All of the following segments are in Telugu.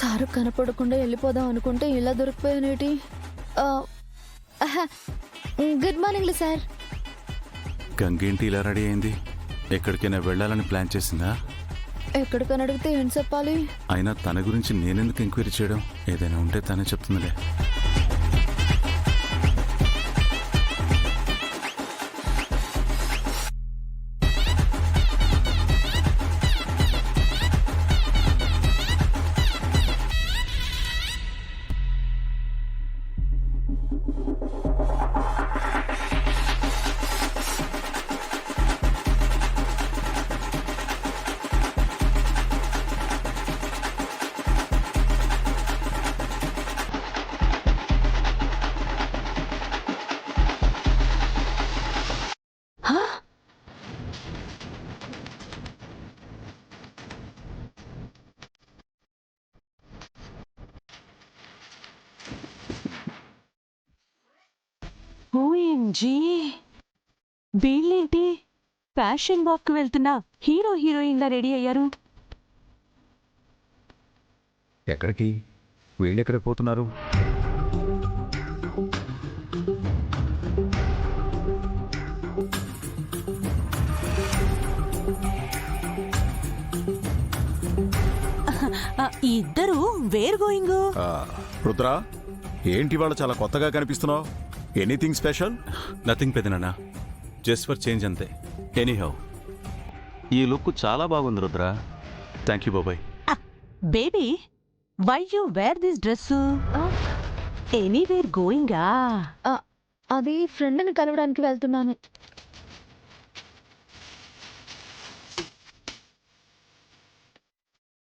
సారు కనపడకుండా వెళ్ళిపోదాం అనుకుంటే ఇలా దొరికిపోయానేటి. Good morning sir. గంగేంటి ఇలా రెడీ అయింది? ఎక్కడికైనా వెళ్ళాలని ప్లాన్ చేసిందా? ఎక్కడికని అడిగితే ఏం చెప్పాలి? అయినా తన గురించి నేనెందుకు ఎంక్వైరీ చేయడం? ఏదైనా ఉంటే తనే చెప్తుందిలే. ఓఎంజీ, వీళ్ళేంటి ఫ్యాషన్ వాక్ వెళ్తున్నా హీరోయిన్లా రెడీ అయ్యారు? ఎక్కడికి? వీళ్ళెక్కడికి పోతున్నారు? ఇద్దరు వేర్ గోయింగ్? రుద్ర, ఏంటి వాళ్ళు చాలా కొత్తగా కనిపిస్తున్నావు? Anything special? నథింగ్ పెదనాన్న, జస్ట్ ఫర్ చేంజ్ అంతే. ఎనీహౌ, ఈ లుక్ చాలా బాగుంది రుద్ర. థ్యాంక్ యూ బాబాయ్. Baby, why you wear this dress? Anywhere గోయింగా? అది ఫ్రెండ్ని కలవడానికి వెళ్తున్నాను.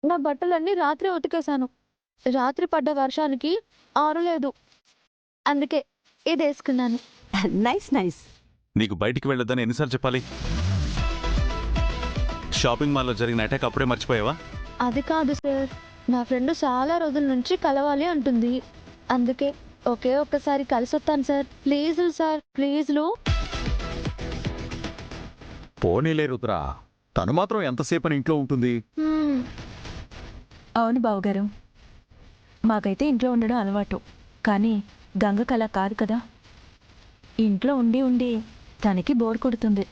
నా బట్టలన్నీ రాత్రి ఉతికేశాను. రాత్రి పడ్డ వర్షానికి ఆరలేదు, అందుకే ఇది వేసుకున్నాను. Nice nice. నీకు బయటికి వెళ్ళొద్దని ఎన్నిసార్లు చెప్పాలి? షాపింగ్ మాల్లో జరిగిన అటాక్ అప్పుడే మర్చిపోయావా? అది కాదు సార్, నా ఫ్రెండ్ చాలా రోజుల నుంచి కలవాలి అంటుంది, అందుకే ఒకే ఒక్కసారి కలిసి వస్తాను సార్. Please sir, ప్లీజ్లు. పోనీలే రుద్ర, తను మాత్రం ఎంతసేపని ఇంట్లో ఉంటుంది? అవును బావగారు, మాకైతే ఇంట్లో ఉండడం అలవాటు, కానీ గంగకు అలా కాదు కదా. ఇంట్లో ఉండి ఉండి తనకి బోర్ కొడుతుంది.